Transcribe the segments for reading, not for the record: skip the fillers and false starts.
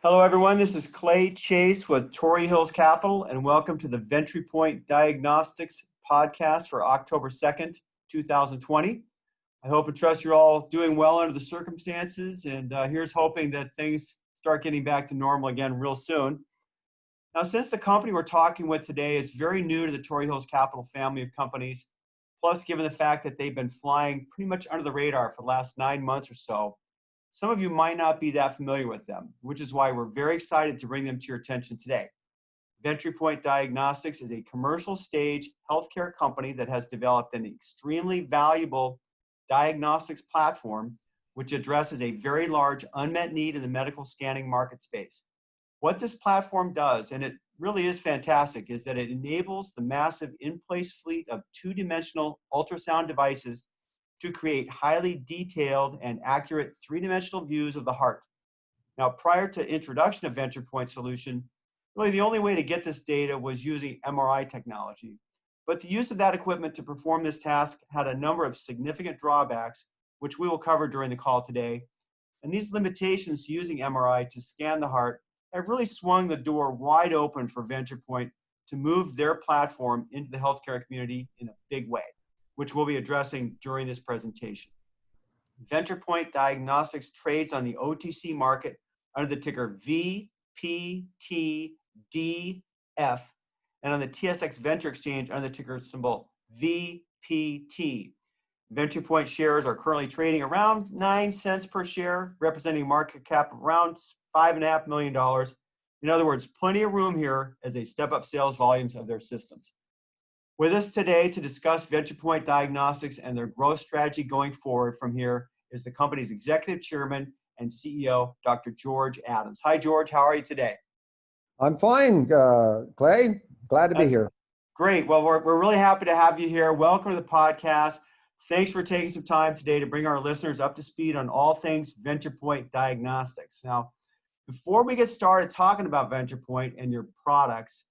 Hello, everyone. This is Clay Chase with Torrey Hills Capital, and welcome to the Ventripoint Diagnostics podcast for October 2nd, 2020. I hope and trust you're all doing well under the circumstances, and here's hoping that things start getting back to normal again real soon. Now, since the company we're talking with today is very new to the Torrey Hills Capital family of companies, plus given the fact that they've been flying pretty much under the radar for the last 9 months or so, some of you might not be that familiar with them, which is why we're very excited to bring them to your attention today. Ventripoint Diagnostics is a commercial stage healthcare company that has developed an extremely valuable diagnostics platform which addresses a very large unmet need in the medical scanning market space. What this platform does, and it really is fantastic, is that it enables the massive in-place fleet of two-dimensional ultrasound devices to create highly detailed and accurate three-dimensional views of the heart. Now, prior to introduction of Ventripoint solution, really the only way to get this data was using MRI technology. But the use of that equipment to perform this task had a number of significant drawbacks, which we will cover during the call today. And these limitations to using MRI to scan the heart have really swung the door wide open for Ventripoint to move their platform into the healthcare community in a big way, which we'll be addressing during this presentation. Ventripoint Diagnostics trades on the OTC market under the ticker VPTDF and on the TSX Venture Exchange under the ticker symbol VPT. Ventripoint shares are currently trading around 9 cents per share, representing a market cap of around $5.5 million. In other words, plenty of room here as they step up sales volumes of their systems. With us today to discuss Ventripoint Diagnostics and their growth strategy going forward from here is the company's Executive Chairman and CEO, Dr. George Adams. Hi, George. How are you today? I'm fine, Clay. Glad to be here. Great. Well, we're really happy to have you here. Welcome to the podcast. Thanks for taking some time today to bring our listeners up to speed on all things Ventripoint Diagnostics. Now, before we get started talking about Ventripoint and your products,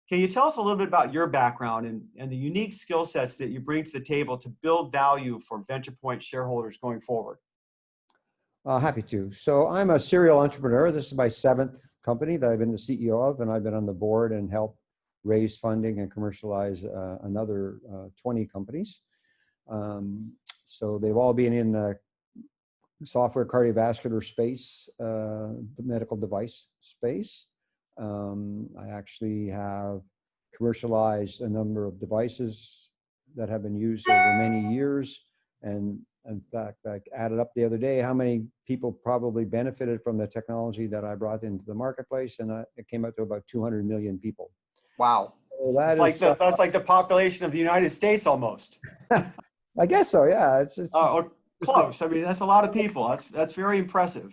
can you tell us a little bit about your background and the unique skill sets that you bring to the table to build value for Ventripoint shareholders going forward? Happy to. So I'm a serial entrepreneur. This is my 7th company that I've been the CEO of, and I've been on the board and helped raise funding and commercialize another 20 companies. So they've all been in the software cardiovascular space, the medical device space. I actually have commercialized a number of devices that have been used over many years. And in fact, I added up the other day how many people probably benefited from the technology that I brought into the marketplace, and it came out to about 200 million people. Wow. So that's like the population of the United States almost. I guess so, yeah. It's close. I mean, that's a lot of people. That's very impressive.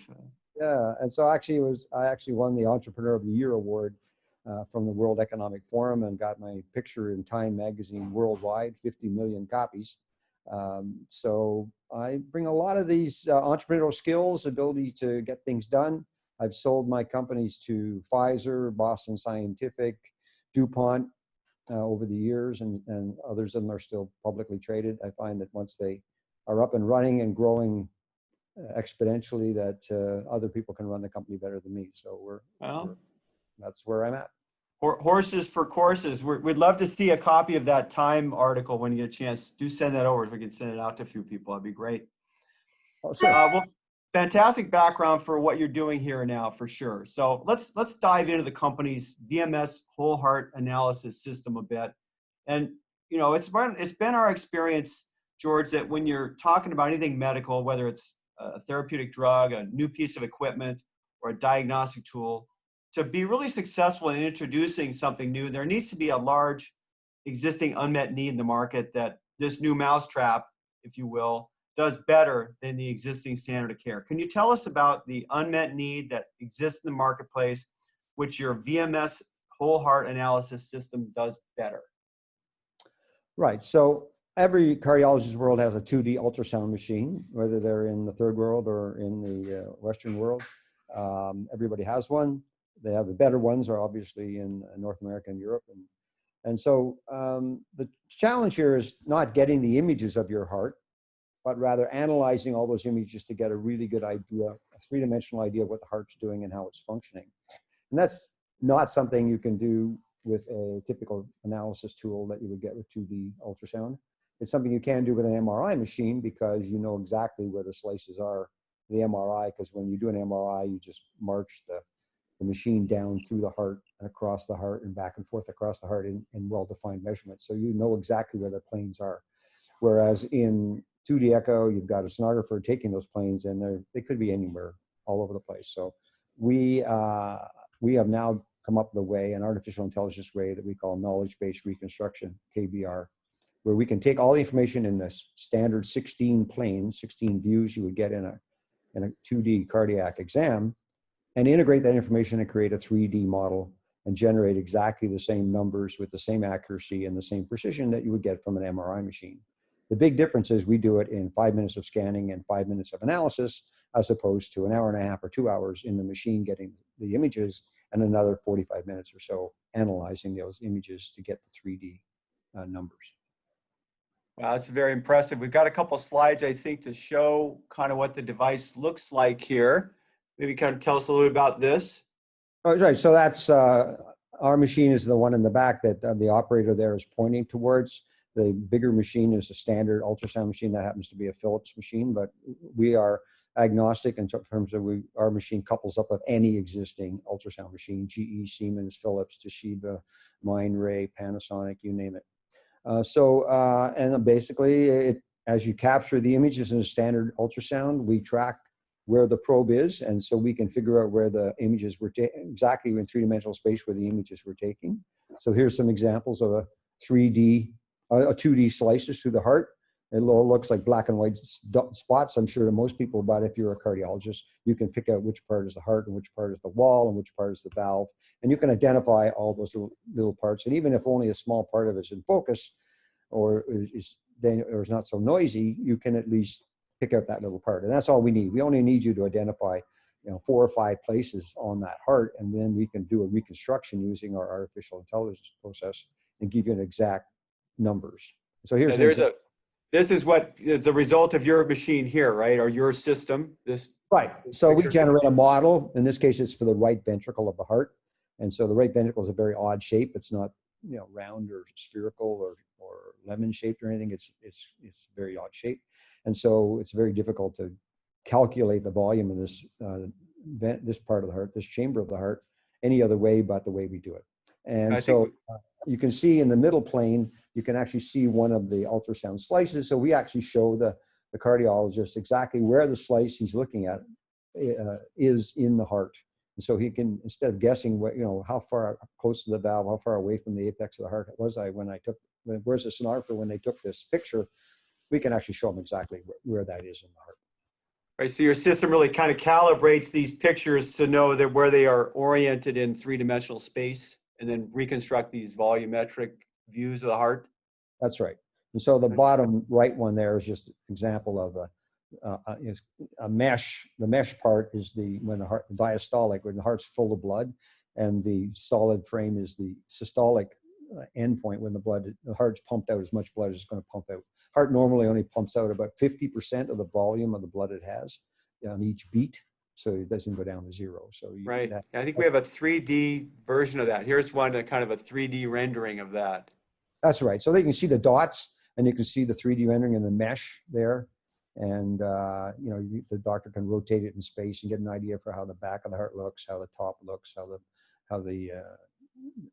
Yeah, and so I actually won the Entrepreneur of the Year award from the World Economic Forum and got my picture in Time magazine worldwide, 50 million copies. So I bring a lot of these entrepreneurial skills, ability to get things done. I've sold my companies to Pfizer, Boston Scientific, DuPont over the years, and others of them are still publicly traded. I find that once they are up and running and growing exponentially, that other people can run the company better than me. So that's where I'm at. Horses for courses. We'd love to see a copy of that Time article when you get a chance. Do send that over. If we can send it out to a few people, that'd be great. Oh, sure. Well, fantastic background for what you're doing here now, for sure. So let's dive into the company's VMS whole heart analysis system a bit. And it's been our experience, George, that when you're talking about anything medical, whether it's a therapeutic drug, a new piece of equipment, or a diagnostic tool, to be really successful in introducing something new, there needs to be a large existing unmet need in the market that this new mousetrap, if you will, does better than the existing standard of care. Can you tell us about the unmet need that exists in the marketplace, which your VMS whole heart analysis system does better? Right. So every cardiologist's world has a 2D ultrasound machine, whether they're in the third world or in the Western world. Everybody has one. They have the better ones are obviously in North America and Europe. And so the challenge here is not getting the images of your heart, but rather analyzing all those images to get a really good idea, a three-dimensional idea of what the heart's doing and how it's functioning. And that's not something you can do with a typical analysis tool that you would get with 2D ultrasound. It's something you can do with an MRI machine because you know exactly where the slices are, the MRI, because when you do an MRI, you just march the machine down through the heart and across the heart and back and forth across the heart in well-defined measurements. So you know exactly where the planes are. Whereas in 2D echo, you've got a sonographer taking those planes and they could be anywhere, all over the place. So we have now come up with a way, an artificial intelligence way that we call knowledge-based reconstruction, KBR, where we can take all the information in the standard 16 planes, 16 views you would get in a 2D cardiac exam, and integrate that information and create a 3D model and generate exactly the same numbers with the same accuracy and the same precision that you would get from an MRI machine. The big difference is we do it in 5 minutes of scanning and 5 minutes of analysis, as opposed to an hour and a half or 2 hours in the machine getting the images and another 45 minutes or so analyzing those images to get the 3D numbers. Wow, that's very impressive. We've got a couple of slides, I think, to show kind of what the device looks like here. Maybe kind of tell us a little bit about this. Oh, right. So that's our machine is the one in the back that the operator there is pointing towards. The bigger machine is a standard ultrasound machine that happens to be a Philips machine, but we are agnostic in terms of our machine couples up with any existing ultrasound machine: GE, Siemens, Philips, Toshiba, Mindray, Panasonic, you name it. And basically, as you capture the images in a standard ultrasound, we track where the probe is, and so we can figure out where the images were exactly in three-dimensional space where the images were taking. So here's some examples of a 2D slices through the heart. It looks like black and white spots, I'm sure, to most people, but if you're a cardiologist, you can pick out which part is the heart and which part is the wall and which part is the valve, and you can identify all those little parts. And even if only a small part of it is in focus or is not so noisy, you can at least pick out that little part. And that's all we need. We only need you to identify 4 or 5 places on that heart, and then we can do a reconstruction using our artificial intelligence process and give you an exact numbers. So here's this is what is the result of your machine here, right? Or your system. Right. So we generate a model. In this case, it's for the right ventricle of the heart. And so the right ventricle is a very odd shape. It's not round or spherical or lemon shaped or anything. It's very odd shape. And so it's very difficult to calculate the volume of this part of the heart, this chamber of the heart, any other way but the way we do it. And you can see in the middle plane, you can actually see one of the ultrasound slices. So we actually show the cardiologist exactly where the slice he's looking at is in the heart. And so he can, instead of guessing what, how far close to the valve, how far away from the apex of the heart was I where's the sonographer when they took this picture, we can actually show them exactly where that is in the heart. Right, so your system really kind of calibrates these pictures to know that where they are oriented in three-dimensional space, and then reconstruct these volumetric views of the heart. That's right. And so the bottom right one there is just an example of a mesh. The mesh part is when the heart, the diastolic, when the heart's full of blood, and the solid frame is the systolic endpoint when the heart's pumped out as much blood as it's going to pump out. Heart normally only pumps out about 50% of the volume of the blood it has on each beat, so it doesn't go down to zero. So right. I think we have a 3D version of that. Here's one kind of a 3D rendering of that. That's right. So they can see the dots, and you can see the 3D rendering in the mesh there, and the doctor can rotate it in space and get an idea for how the back of the heart looks, how the top looks,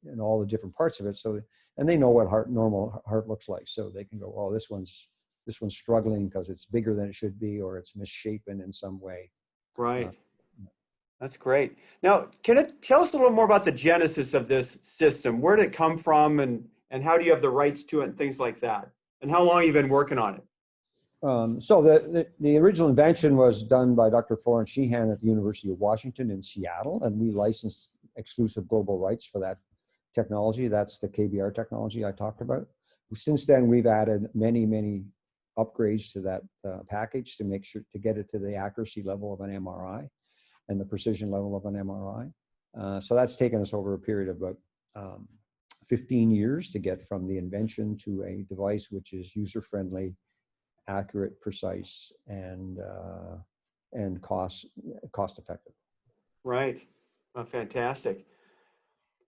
and all the different parts of it. So, and they know what normal heart looks like. So they can go, oh, this one's struggling because it's bigger than it should be, or it's misshapen in some way. Right. That's great. Now, can you tell us a little more about the genesis of this system? Where did it come from, and how do you have the rights to it and things like that? And how long have you been working on it? So the original invention was done by Dr. Florence Sheehan at the University of Washington in Seattle, and we licensed exclusive global rights for that technology. That's the KBR technology I talked about. Since then, we've added many upgrades to that package to make sure to get it to the accuracy level of an MRI and the precision level of an MRI. So that's taken us over a period of about 15 years to get from the invention to a device which is user-friendly, accurate, precise, and cost effective. Right. Oh, fantastic.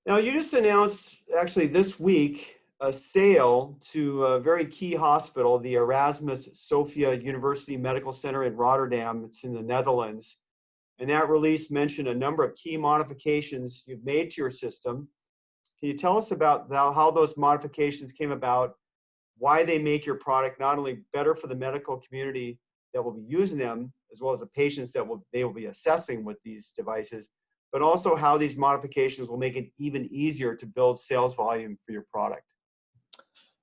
Now, you just announced actually this week a sale to a very key hospital, the Erasmus Sophia University Medical Center in Rotterdam. It's in the Netherlands. And that release mentioned a number of key modifications you've made to your system. Can you tell us about how those modifications came about, why they make your product not only better for the medical community that will be using them, as well as the patients that they will be assessing with these devices, but also how these modifications will make it even easier to build sales volume for your product?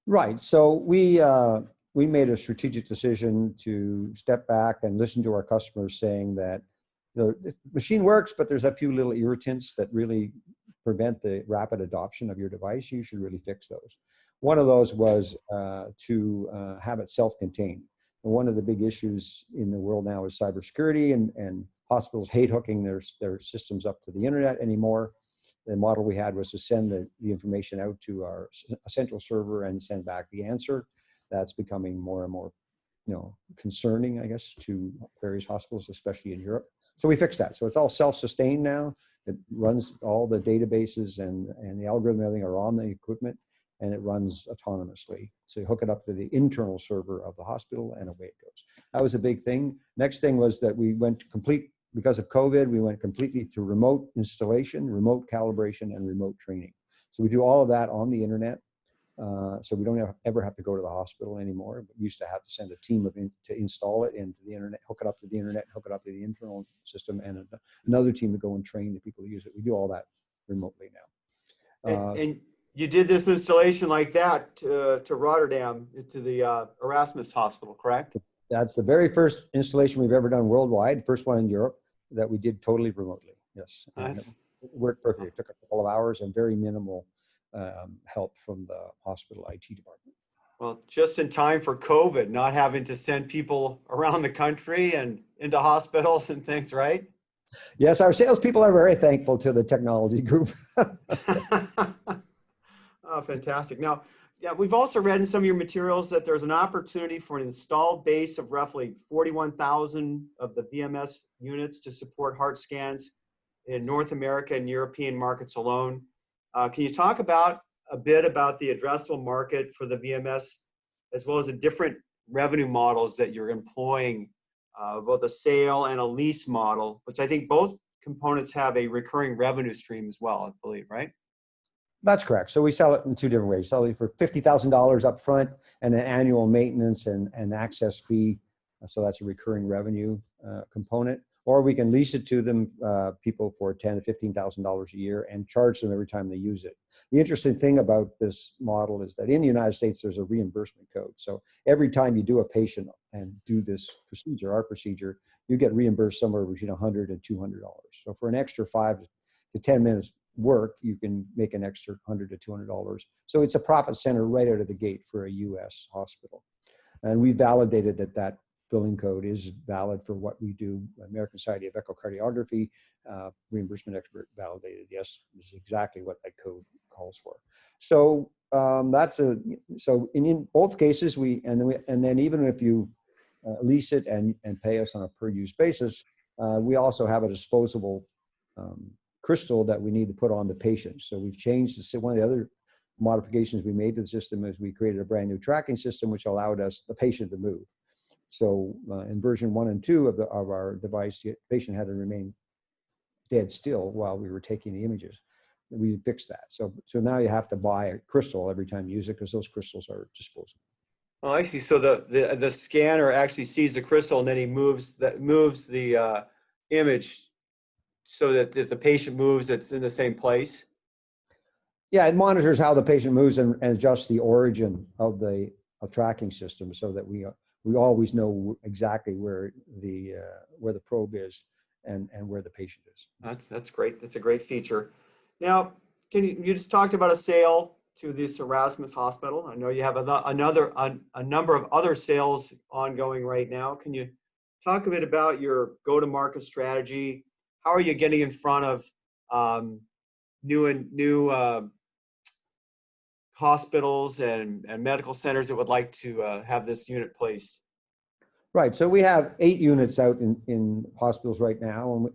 Right. So we made a strategic decision to step back and listen to our customers saying that the machine works, but there's a few little irritants that really prevent the rapid adoption of your device. You should really fix those. One of those was to have it self-contained. And one of the big issues in the world now is cybersecurity, and hospitals hate hooking their systems up to the internet anymore. The model we had was to send the information out to our central server and send back the answer. That's becoming more and more, concerning, I guess, to various hospitals, especially in Europe. So we fixed that. So it's all self-sustained now. It runs all the databases and the algorithm and everything are on the equipment, and it runs autonomously. So you hook it up to the internal server of the hospital and away it goes. That was a big thing. Next thing was that we went complete, because of COVID, we went completely to remote installation, remote calibration, and remote training. So we do all of that on the internet. So we don't ever have to go to the hospital anymore. We used to have to send a team to install it into the internet, hook it up to the internet, hook it up to the internal system, and another team to go and train the people who use it. We do all that remotely now. And you did this installation like that to Rotterdam, to the Erasmus Hospital, correct? That's the very first installation we've ever done worldwide, first one in Europe that we did totally remotely. Yes, and it worked perfectly. It took a couple of hours and very minimal help from the hospital IT department. Well, just in time for COVID, not having to send people around the country and into hospitals and things, right? Yes, our salespeople are very thankful to the technology group. Oh, fantastic. Now, yeah, we've also read in some of your materials that there's an opportunity for an installed base of roughly 41,000 of the VMS units to support heart scans in North America and European markets alone. Can you talk a bit about the addressable market for the VMS, as well as the different revenue models that you're employing, both a sale and a lease model, which I think both components have a recurring revenue stream as well, I believe, right? That's correct. So we sell it in two different ways. Sell it for $50,000 up front and an annual maintenance and access fee. So that's a recurring revenue component. Or we can lease it to them, people, for $10,000 to $15,000 a year and charge them every time they use it. The interesting thing about this model is that in the United States, there's a reimbursement code. So every time you do a patient and do this procedure, our procedure, you get reimbursed somewhere between $100 and $200. So for an extra 5 to 10 minutes work, you can make an extra $100 to $200. So it's a profit center right out of the gate for a U.S. hospital. And we validated that billing code is valid for what we do. American Society of Echocardiography, reimbursement expert validated. Yes, this is exactly what that code calls for. So so in both cases and then even if you lease it and pay us on a per use basis, we also have a disposable crystal that we need to put on the patient. So we've changed one of the other modifications we made to the system is we created a brand new tracking system which allowed the patient to move. So in version 1 and 2 of our device, the patient had to remain dead still while we were taking the images. We fixed that. So now you have to buy a crystal every time you use it because those crystals are disposable. Oh, I see. So the scanner actually sees the crystal and then he moves the image so that if the patient moves, it's in the same place. Yeah, it monitors how the patient moves and adjusts the origin of the tracking system so that we always know exactly where the probe is and where the patient is. That's great. That's a great feature. Now, you just talked about a sale to this Erasmus Hospital. I know you have a number of other sales ongoing right now. Can you talk a bit about your go-to-market strategy? How are you getting in front of new hospitals and medical centers that would like to have this unit placed? Right. So we have 8 units out in hospitals right now,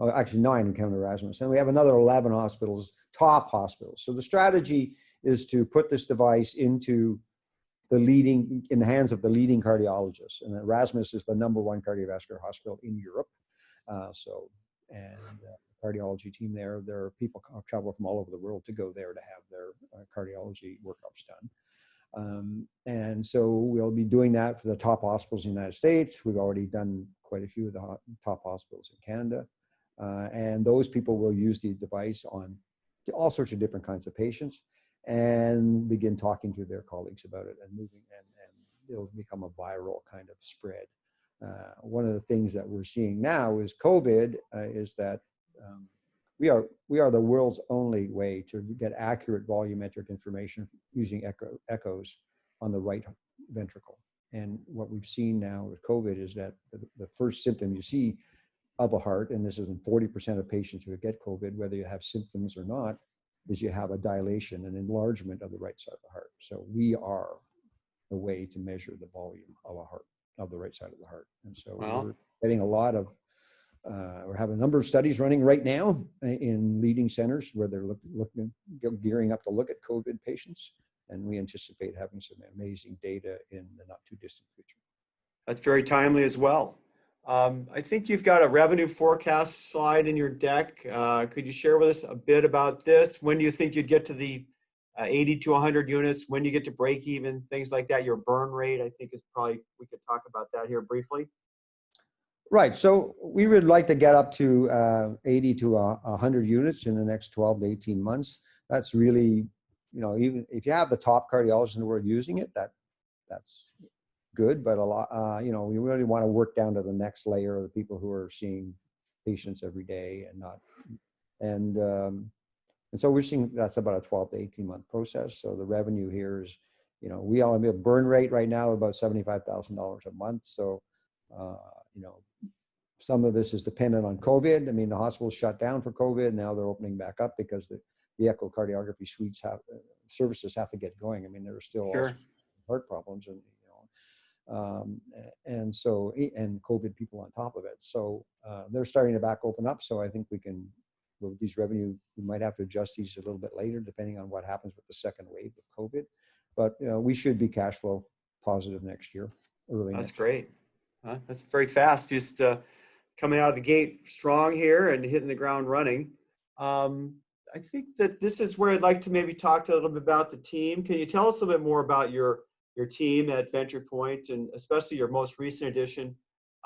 and actually 9 in County Erasmus, and we have another 11 hospitals, top hospitals. So the strategy is to put this device in the hands of the leading cardiologists, and Erasmus is the #1 cardiovascular hospital in Europe. The cardiology team there are people travel from all over the world to go there to have their cardiology workups done. And so we'll be doing that for the top hospitals in the United States. We've already done quite a few of the top hospitals in Canada. And those people will use the device on all sorts of different kinds of patients and begin talking to their colleagues about it and it'll become a viral kind of spread. One of the things that we're seeing now is COVID is that we are the world's only way to get accurate volumetric information using echoes on the right ventricle. And what we've seen now with COVID is that the first symptom you see of a heart, and this is in 40% of patients who get COVID, whether you have symptoms or not, is you have a dilation, an enlargement of the right side of the heart. So we are the way to measure the volume of a heart, of the right side of the heart. And so we're getting we're having a number of studies running right now in leading centers where they're gearing up to look at COVID patients. And we anticipate having some amazing data in the not too distant future. That's very timely as well. I think you've got a revenue forecast slide in your deck. Could you share with us a bit about this? When do you think you'd get to the 80 to 100 units? When do you get to break even? Things like that. Your burn rate, I think, is probably, we could talk about that here briefly. Right. So we would like to get up to 80 to 100 units in the next 12 to 18 months. That's really, even if you have the top cardiologists in the world using it, that's good. But a lot, we really want to work down to the next layer of the people who are seeing patients every day and so we're seeing that's about a 12 to 18 month process. So the revenue here is, we only have a burn rate right now about $75,000 a month. So, some of this is dependent on COVID. I mean, the hospitals shut down for COVID. Now they're opening back up because the echocardiography suites services have to get going. I mean, there are still all sorts of heart problems and COVID people on top of it. So they're starting to back open up. So I think with these revenue, we might have to adjust these a little bit later, depending on what happens with the second wave of COVID. But we should be cash flow positive next year, early next year. That's great. That's very fast. Just coming out of the gate strong here and hitting the ground running. I think that this is where I'd like to maybe talk a little bit about the team. Can you tell us a bit more about your team at Ventripoint, and especially your most recent addition,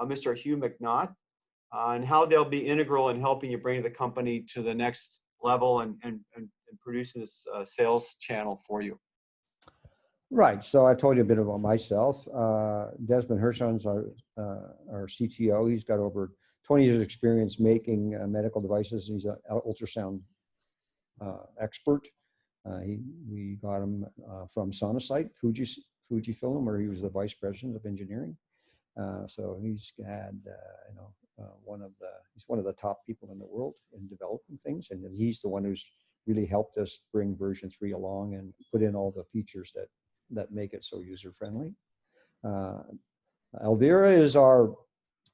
Mr. Hugh McNaught, and how they'll be integral in helping you bring the company to the next level and producing this sales channel for you? Right. So I told you a bit about myself. Desmond Hirschon's our CTO. He's got over 20 years experience making medical devices. He's an ultrasound expert. We got him from Sonosite, Fujifilm, where he was the vice president of engineering. So he's had, he's one of the top people in the world in developing things, and he's the one who's really helped us bring version 3 along and put in all the features that make it so user-friendly. Elvira is our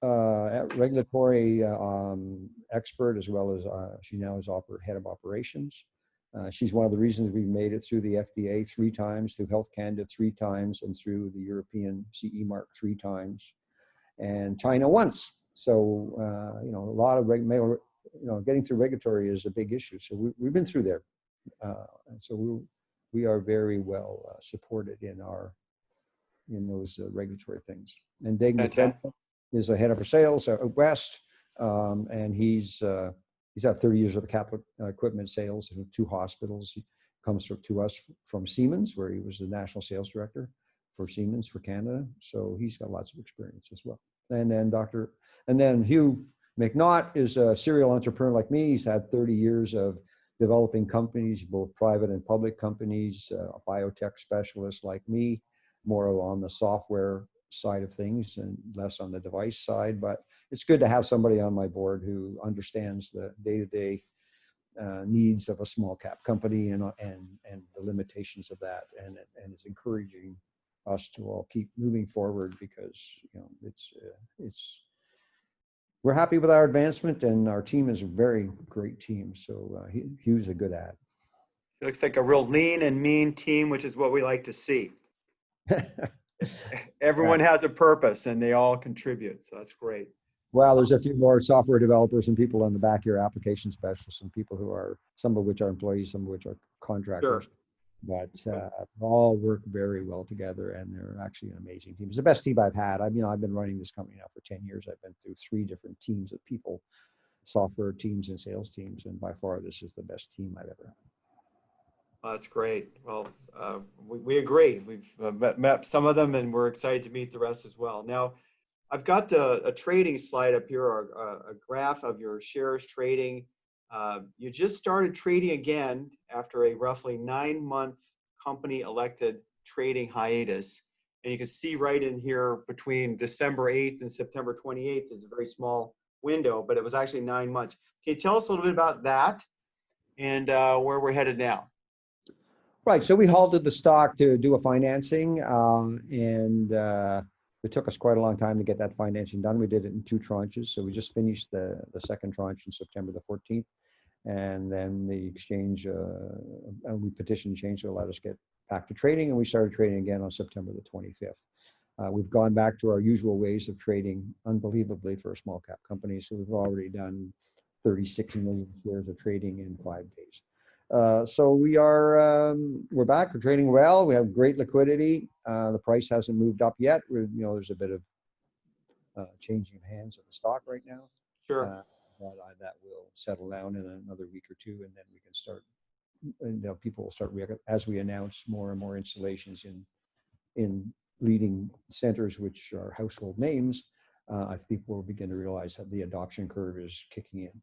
regulatory expert, as well as she now is head of operations. She's one of the reasons we've made it through the FDA 3 times, through Health Canada 3 times, and through the European CE mark 3 times, and China once. So, a lot of getting through regulatory is a big issue. So we've been through there. And so we are very well supported in those regulatory things. And David is the head of our sales at West, and he's had 30 years of capital equipment sales in 2 hospitals. He comes to us from Siemens, where he was the national sales director for Siemens for Canada. So he's got lots of experience as well. And then Hugh McNaught is a serial entrepreneur like me. He's had 30 years of developing companies, both private and public companies, a biotech specialist like me, more on the software side of things and less on the device side. But it's good to have somebody on my board who understands the day-to-day needs of a small cap company and the limitations of that, and is encouraging us to all keep moving forward because, we're happy with our advancement, and our team is a very great team. So Hugh's a good ad. It looks like a real lean and mean team, which is what we like to see. Everyone has a purpose and they all contribute. So that's great. Well, there's a few more software developers and people on the back here, application specialists, and people who are, some of which are employees, some of which are contractors. Sure. But all work very well together, and they're actually an amazing team. It's the best team I've had. I've been running this company now for 10 years. I've been through 3 different teams of people, software teams and sales teams, and by far this is the best team I've ever had. That's great. Well, we agree. We've met some of them, and we're excited to meet the rest as well. Now, I've got a trading slide up here, or a graph of your shares trading. You just started trading again after a roughly 9-month company elected trading hiatus. And you can see right in here between December 8th and September 28th is a very small window, but it was actually 9 months. Can you tell us a little bit about that and where we're headed now? Right. So we halted the stock to do a financing, and it took us quite a long time to get that financing done. We did it in 2 tranches. So we just finished the second tranche on September the 14th. And then the exchange, we petitioned change to let us get back to trading, and we started trading again on September the 25th. We've gone back to our usual ways of trading, unbelievably for a small cap company. So we've already done 36 million shares of trading in 5 days. So we're back. We're trading well. We have great liquidity. The price hasn't moved up yet. There's a bit of changing of hands of the stock right now. Sure. That will settle down in another week or 2, and then we can start. And people will start as we announce more and more installations in leading centers, which are household names. I think people will begin to realize that the adoption curve is kicking in.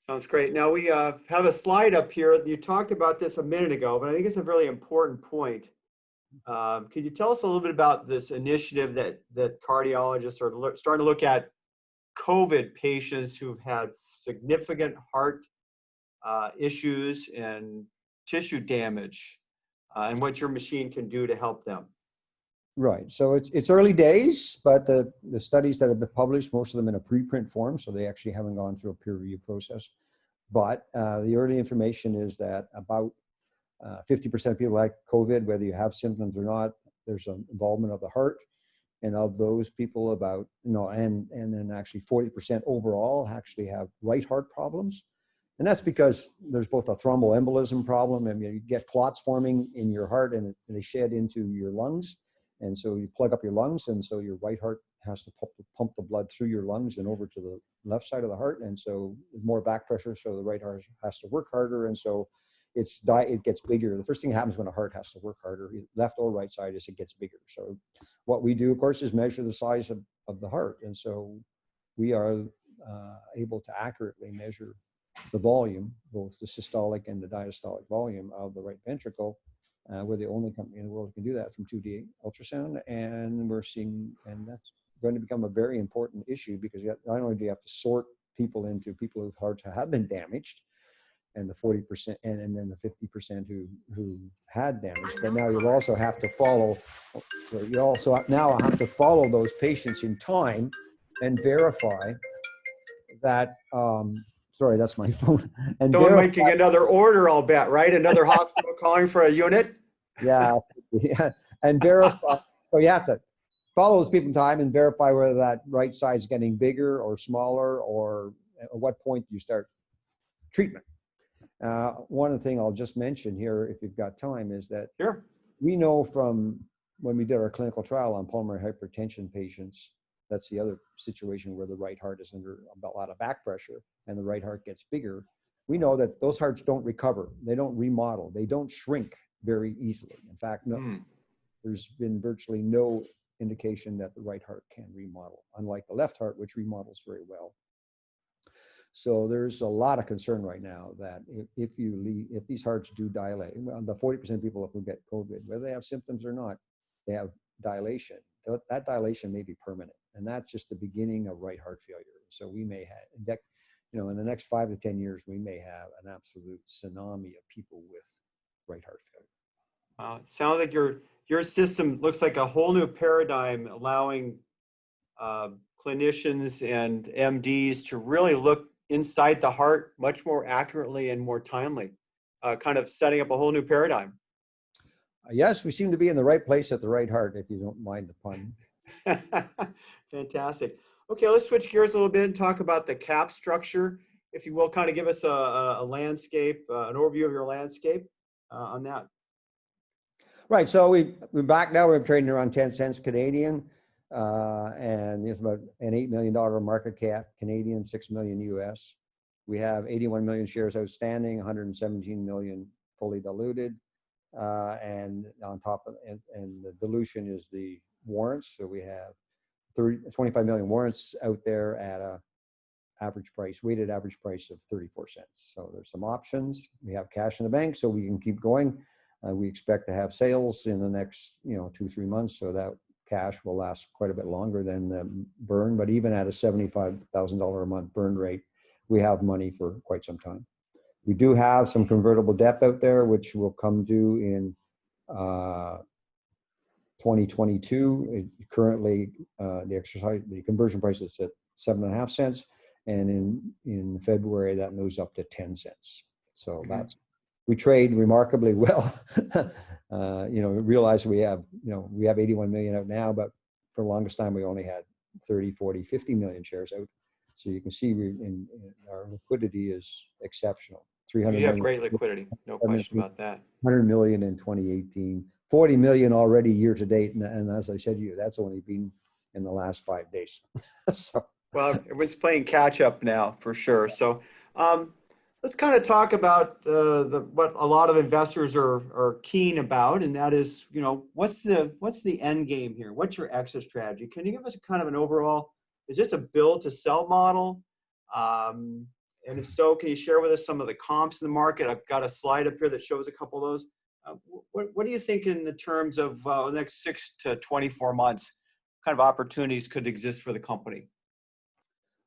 Sounds great. Now we have a slide up here. You talked about this a minute ago, but I think it's a really important point. Could you tell us a little bit about this initiative that cardiologists are starting to look at COVID patients who've had significant heart issues and tissue damage, and what your machine can do to help them? Right. So it's early days, but the studies that have been published, most of them in a preprint form, so they actually haven't gone through a peer review process. But the early information is that about 50% of people like COVID, whether you have symptoms or not, there's an involvement of the heart. And of those people, and then actually 40% overall actually have right heart problems. And that's because there's both a thromboembolism problem, and you get clots forming in your heart, and they shed into your lungs. And so you plug up your lungs, and so your right heart has to pump the blood through your lungs and over to the left side of the heart. And so more back pressure, so the right heart has to work harder. And so it gets bigger. The first thing that happens when a heart has to work harder, left or right side, is it gets bigger. So what we do, of course, is measure the size of the heart. And so we are able to accurately measure the volume, both the systolic and the diastolic volume of the right ventricle. We're the only company in the world that can do that from 2D ultrasound, and we're seeing, and that's going to become a very important issue, because not only do you have to sort people into people whose hearts have been damaged, and the 40%, and then the 50% who had damage, but now you'll also have to follow. So you also now have to follow those patients in time and verify that. Sorry, that's my phone. And someone making another order, I'll bet, right? Another hospital calling for a unit? Yeah. And verify. So you have to follow those people in time and verify whether that right side is getting bigger or smaller, or at what point you start treatment. One thing I'll just mention here, if you've got time, is that Sure. We know from when we did our clinical trial on pulmonary hypertension patients, that's the other situation where the right heart is under a lot of back pressure and the right heart gets bigger. We know that those hearts don't recover. They don't remodel. They don't shrink very easily. In fact, there's been virtually no indication that the right heart can remodel, unlike the left heart, which remodels very well. So there's a lot of concern right now that if these hearts do dilate, well, the 40% of people who get COVID, whether they have symptoms or not, they have dilation. That dilation may be permanent, and that's just the beginning of right heart failure. So we may have, in the next 5 to 10 years, we may have an absolute tsunami of people with right heart failure. It sounds like your system looks like a whole new paradigm, allowing uh, clinicians and MDs to really look inside the heart much more accurately and more timely, kind of setting up a whole new paradigm. Yes, we seem to be in the right place at the right heart, if you don't mind the pun. Fantastic. Okay, let's switch gears a little bit and talk about the cap structure, if you will. Kind of give us a landscape, an overview of your landscape on that. Right. So we're back now. We're trading around 10 cents Canadian, and it's about an $8 million market cap Canadian, 6 million US. We have 81 million shares outstanding, 117 million fully diluted, and on top of and the dilution is the warrants. So we have 25 million warrants out there at a weighted average price of 34 cents. So there's some options. We have cash in the bank, so we can keep going. We expect to have sales in the next, 2-3 months, so that cash will last quite a bit longer than the burn. But even at a $75,000 a month burn rate, we have money for quite some time. We do have some convertible debt out there, which will come due in 2022. Currently, the conversion price is at 7.5 cents, and in February that moves up to 10 cents. So we trade remarkably well. Realize we have 81 million out now, but for the longest time we only had 30, 40, 50 million shares out. So you can see our liquidity is exceptional. 300 You have million, great liquidity, no question about that. 100 million in 2018, 40 million already year to date. And as I said to you, that's only been in the last 5 days. So, Well, everyone's playing catch up now for sure. So let's kind of talk about what a lot of investors are keen about, and that is, what's the end game here? What's your exit strategy? Can you give us a kind of an overall? Is this a build to sell model? And if so, can you share with us some of the comps in the market? I've got a slide up here that shows a couple of those. What do you think in the terms of the next 6 to 24 months? What kind of opportunities could exist for the company?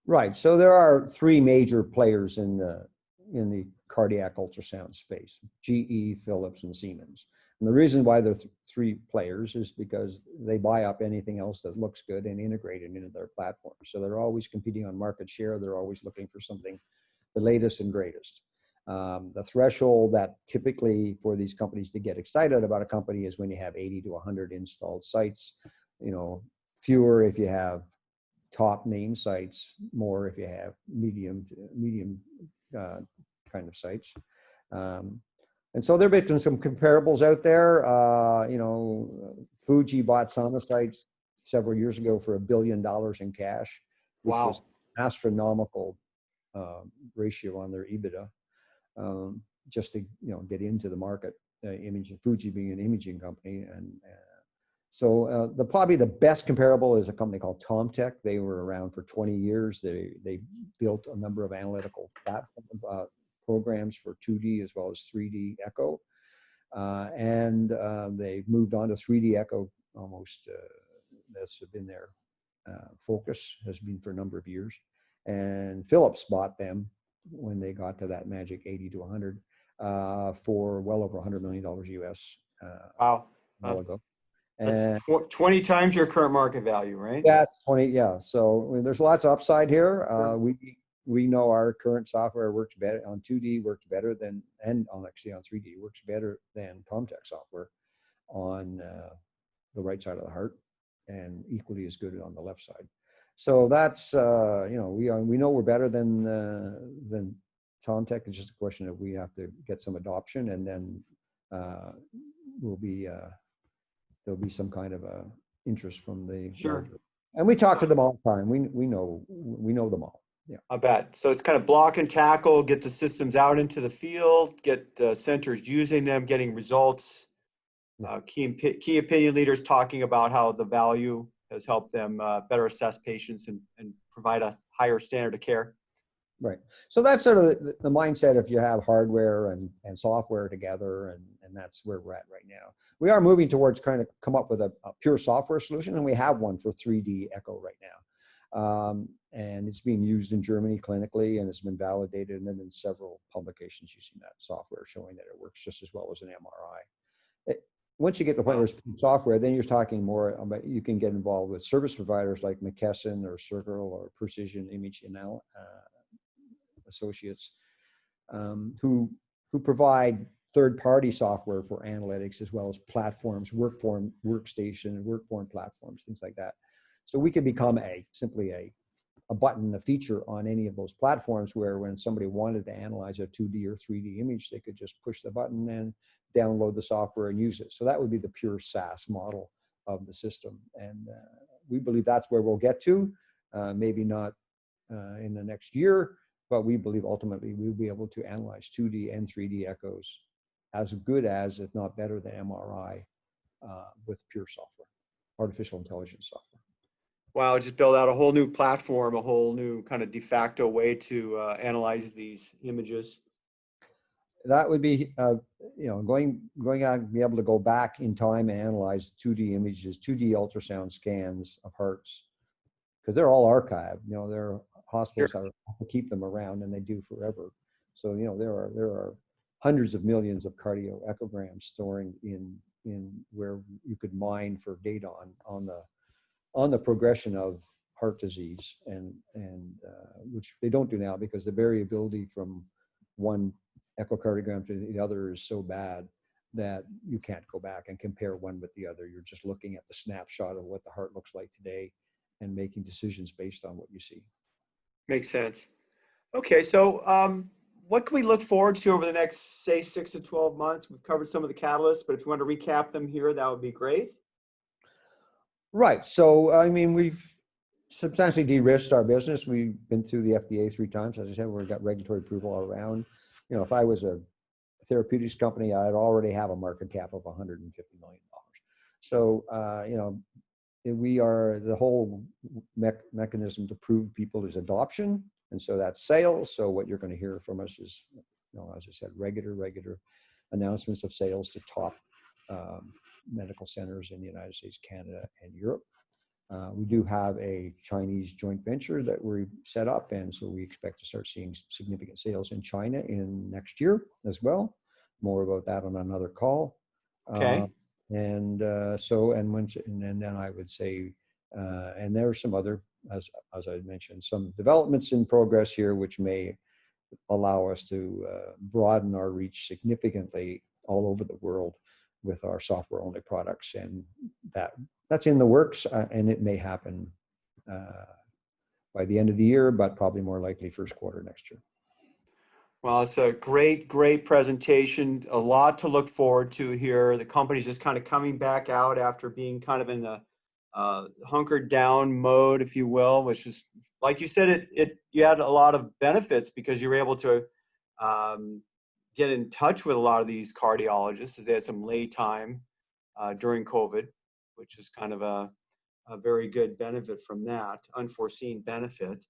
right. So there are 3 major players in the cardiac ultrasound space: GE, Philips, and Siemens. And the reason why there are 3 players is because they buy up anything else that looks good and integrate it into their platform. So they're always competing on market share. They're always looking for something, the latest and greatest. The threshold that typically for these companies to get excited about a company is when you have 80 to 100 installed sites. Fewer if you have top name sites, more if you have medium kind of sites. And so there have been some comparables out there. Fuji bought Sonocytes several years ago for $1 billion in cash, which was astronomical ratio on their EBITDA, just to get into the market. Fuji being an imaging company, and so probably the best comparable is a company called TomTech. They were around for 20 years. They built a number of analytical platform programs for 2D as well as 3D echo, and they moved on to 3D echo almost. That's been their focus, has been for a number of years. And Philips bought them when they got to that magic 80 to 100 for well over $100 million US. Wow. A while ago. That's 20 times your current market value, right? That's 20, yeah. So there's lots of upside here. We know our current software works better on 2D, works better than, and on 3D works better than TomTech software on the right side of the heart, and equally as good on the left side. So that's we know we're better than TomTech. It's just a question of we have to get some adoption, and then there'll be some kind of a interest from the larger. And we talk to them all the time. We know them all. Yeah, I bet. So it's kind of block and tackle, get the systems out into the field, get centers using them, getting results. Key opinion leaders talking about how the value has helped them better assess patients and provide a higher standard of care. Right. So that's sort of the mindset if you have hardware and software together, and that's where we're at right now. We are moving towards trying to come up with a pure software solution, and we have one for 3D echo right now. And it's being used in Germany clinically, and it's been validated, and then in several publications using that software showing that it works just as well as an MRI. once you get to the point Wow. where it's software, then you're talking more about, you can get involved with service providers like McKesson or Circle or Precision Image Associates, who provide third-party software for analytics, as well as platforms, workstation, workform platforms, things like that. So we can become simply a button, a feature on any of those platforms, where when somebody wanted to analyze a 2D or 3D image, they could just push the button and download the software and use it. So that would be the pure SaaS model of the system. And we believe that's where we'll get to, maybe not in the next year, but we believe ultimately we'll be able to analyze 2D and 3D echoes as good as, if not better than, MRI with pure software, artificial intelligence software. Wow, just build out a whole new platform, a whole new kind of de facto way to analyze these images. That would be, going on, be able to go back in time and analyze 2D images, 2D ultrasound scans of hearts, because they're all archived. There are hospitals that have to keep them around, and they do forever. So, there are hundreds of millions of cardio echograms storing in where you could mine for data on the progression of heart disease, and which they don't do now, because the variability from one echocardiogram to the other is so bad that you can't go back and compare one with the other. You're just looking at the snapshot of what the heart looks like today and making decisions based on what you see. Makes sense. Okay, so what can we look forward to over the next, say, 6 to 12 months? We've covered some of the catalysts, but if you want to recap them here, that would be great. Right. So, I mean, we've substantially de-risked our business. We've been through the FDA 3 times. As I said, we've got regulatory approval all around. If I was a therapeutics company, I'd already have a market cap of $150 million. So, we are, the whole mechanism to prove people is adoption. And so that's sales. So what you're going to hear from us is, as I said, regular announcements of sales to top medical centers in the United States, Canada, and Europe. We do have a Chinese joint venture that we set up, and so we expect to start seeing significant sales in China in next year as well. More about that on another call. Okay. And then I would say, and there are some other, as I mentioned, some developments in progress here, which may allow us to broaden our reach significantly all over the world with our software-only products, and that's in the works, and it may happen by the end of the year, but probably more likely first quarter next year. Well, it's a great presentation. A lot to look forward to here. The company's just kind of coming back out after being kind of in the hunkered down mode, if you will, which is, like you said, you had a lot of benefits because you were able to get in touch with a lot of these cardiologists. They had some lay time during COVID, which is kind of a very good benefit from that, unforeseen benefit.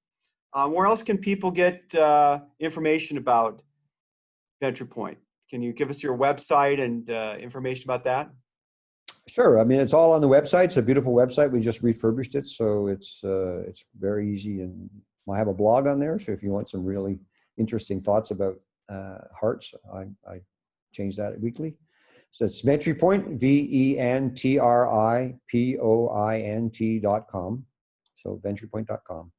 Where else can people get information about Ventripoint? Can you give us your website and information about that? Sure. I mean, it's all on the website. It's a beautiful website. We just refurbished it, so it's very easy. And I have a blog on there, so if you want some really interesting thoughts about hearts, I change that weekly. So it's Ventripoint, Ventripoint.com. So Ventripoint.com.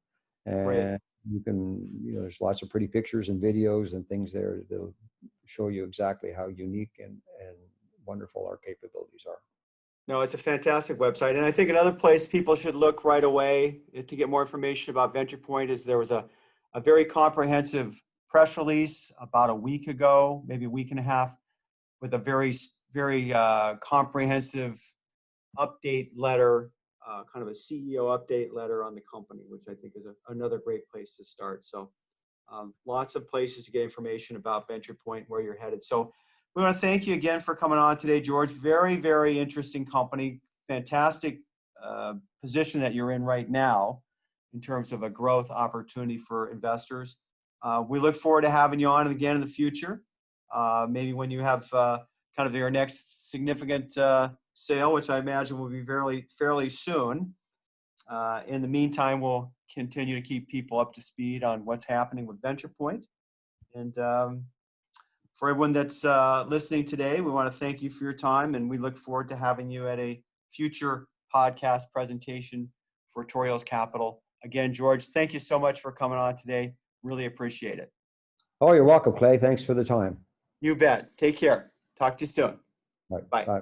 And Great. you can, there's lots of pretty pictures and videos and things there that'll show you exactly how unique and wonderful our capabilities are. No, it's a fantastic website. And I think another place people should look right away to get more information about Ventripoint is there was a very comprehensive press release about a week ago, maybe a week and a half, with a very comprehensive update letter, kind of a CEO update letter on the company, which I think is another great place to start. So lots of places to get information about Ventripoint, where you're headed. So we want to thank you again for coming on today, George. Very interesting company, fantastic position that you're in right now in terms of a growth opportunity for investors. We look forward to having you on again in the future, maybe when you have kind of your next significant sale, which I imagine will be fairly soon. In the meantime, we'll continue to keep people up to speed on what's happening with Ventripoint. And For everyone that's listening today, we want to thank you for your time, and we look forward to having you at a future podcast presentation for Torrey Hills Capital. Again, George, thank you so much for coming on today. Really appreciate it. Oh, you're welcome, Clay. Thanks for the time. You bet. Take care. Talk to you soon. All right, Bye. bye.